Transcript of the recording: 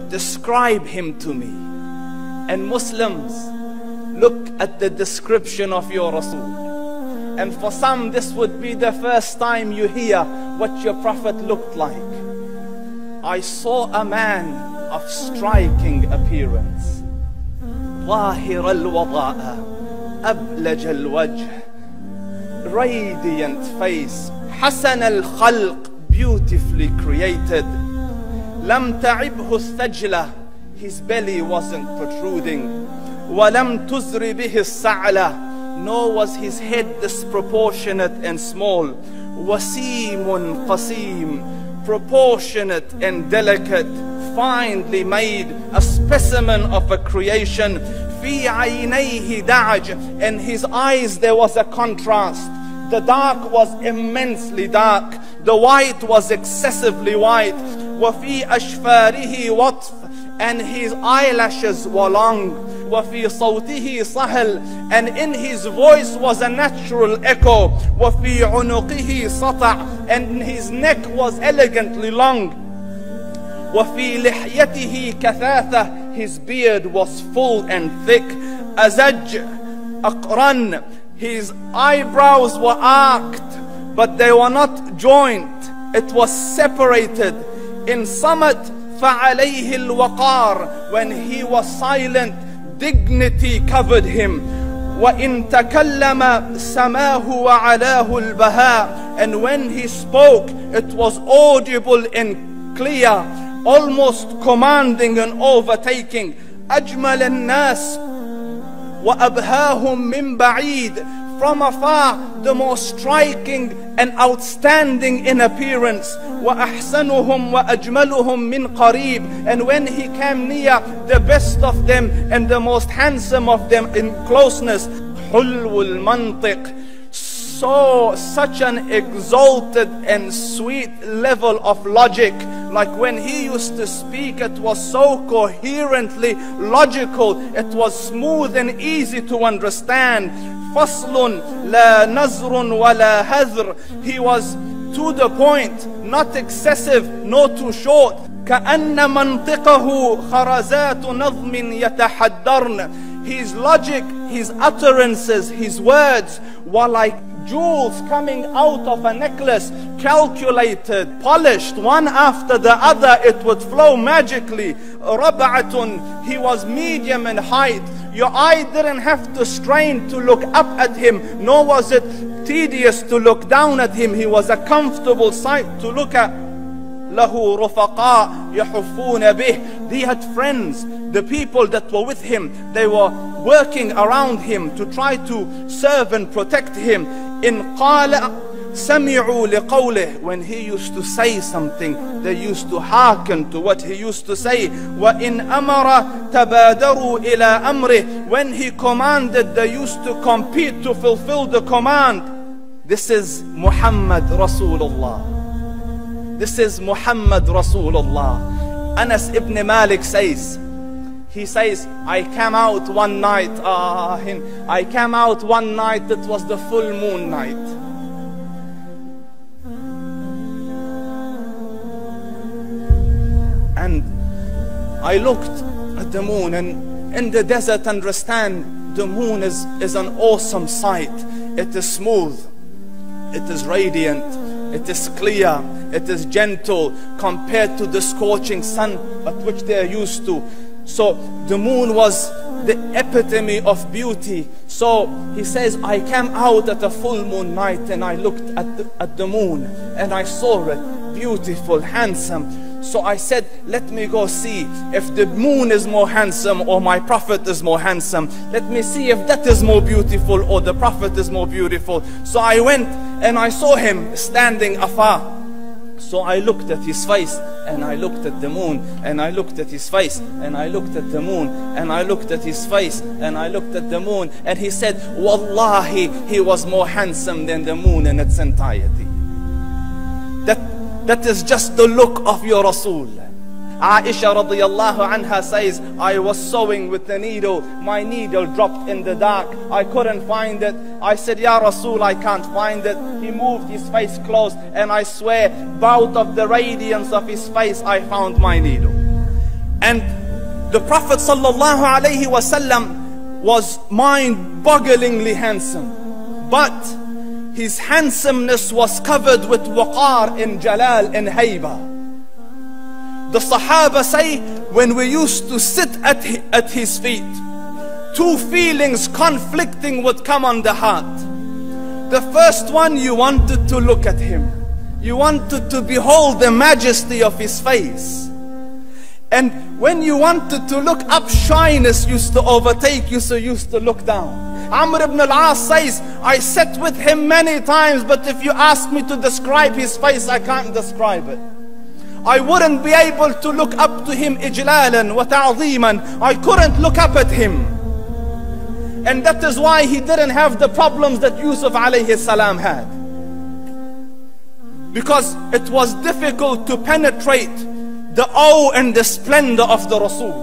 describe him to me. And Muslims, look at the description of your Rasul. And for some, this would be the first time you hear what your Prophet looked like. I saw a man of striking appearance. ظاهر الوضاء أبلج الوجه, radiant face, حسن الخلق, beautifully created. لم تعبه الثجلة, his belly wasn't protruding. وَلَمْ تُزْرِ بِهِ السَّعْلَةِ, nor was his head disproportionate and small. وَسِيمٌ قَسِيم, proportionate and delicate, finely made, a specimen of a creation. فِي عَيْنَيْهِ دَعَجْ, and his eyes there was a contrast. The dark was immensely dark, the white was excessively white. وَفِي أَشْفَارِهِ وَطْفٌ, and his eyelashes were long. وَفِي صَوْتِهِ صَهْلٌ, and in his voice was a natural echo. وَفِي عُنُقِهِ سَطْعٌ, and his neck was elegantly long. وَفِي لِحْيَتِهِ كَثَاثَةٌ, his beard was full and thick. أَزَجْ أَقْرَنٌ, his eyebrows were arched, but they were not joined. It was separated. In Samat فَعَلَيْهِ الْوَقَارِ, when he was silent, dignity covered him. وَإِن تَكَلَّمَ سَمَاهُ وَعَلَاهُ الْبَهَاءِ, and when he spoke, it was audible and clear, almost commanding and overtaking. أَجْمَلَ النَّاسِ وَأَبْهَاهُمْ مِنْ بَعِيدٍ, from afar the most striking and outstanding in appearance. وَأَحْسَنُهُمْ وَأَجْمَلُهُمْ مِنْ قَرِيبٍ, and when he came near, the best of them and the most handsome of them in closeness. حُلْوُ الْمَنْطِقِ, such an exalted and sweet level of logic. Like when he used to speak, it was so coherently logical, it was smooth and easy to understand. فَصْلٌ لَا نَزْرٌ وَلَا هَذْرٌ, he was to the point, not excessive nor too short. كَأَنَّ مَنْطِقَهُ خَرَزَاتُ نَظْمٍ يَتَحَدَّرْنَ, his logic, his utterances, his words were like jewels coming out of a necklace, calculated, polished, one after the other, it would flow magically. رَبْعَةٌ, he was medium in height. Your eye didn't have to strain to look up at him, nor was it tedious to look down at him. He was a comfortable sight to look at. لَهُ رُفَقَاء يَحُفُّونَ بِهِ, he had friends, the people that were with him, they were working around him to try to serve and protect him. إِنْ قَالَ سَمِعُوا لِقَوْلِهِ, when he used to say something, they used to hearken to what he used to say. وَإِنْ أَمَرَ تَبَادَرُوا إِلَىٰ أَمْرِهِ, when he commanded, they used to compete to fulfill the command. This is Muhammad Rasulullah. This is Muhammad Rasulullah. Anas ibn Malik says, he says, I came out one night, I came out one night, it was the full moon night. And I looked at the moon, and in the desert, understand, the moon is an awesome sight. It is smooth, it is radiant, it is clear, it is gentle compared to the scorching sun at which they are used to. So the moon was the epitome of beauty. So he says, I came out at a full moon night and I looked at the moon and I saw it beautiful, handsome. So I said, let me go see if the moon is more handsome or my Prophet is more handsome. Let me see if that is more beautiful or the Prophet is more beautiful. So I went and I saw him standing afar. So I looked at his face and I looked at the moon and I looked at his face and I looked at the moon and I looked at his face and I looked at the moon, and he said, Wallahi, he was more handsome than the moon in its entirety. That is just the look of your Rasul. Aisha radiyallahu anha says, I was sewing with the needle. My needle dropped in the dark. I couldn't find it. I said, Ya Rasul, I can't find it. He moved his face close, and I swear, out of the radiance of his face, I found my needle. And the Prophet sallallahu alaihi wasallam was mind-bogglingly handsome, but his handsomeness was covered with waqar and jalal and hayba. The Sahaba say, when we used to sit at his feet, two feelings conflicting would come on the heart. The first one, you wanted to look at him. You wanted to behold the majesty of his face. And when you wanted to look up, shyness used to overtake you, so you used to look down. Amr ibn al-As says, I sat with him many times, but if you ask me to describe his face, I can't describe it. I wouldn't be able to look up to him ijlalan wa ta'zeeman. I couldn't look up at him. And that is why he didn't have the problems that Yusuf alayhi salam had. Because it was difficult to penetrate the awe and the splendor of the Rasul.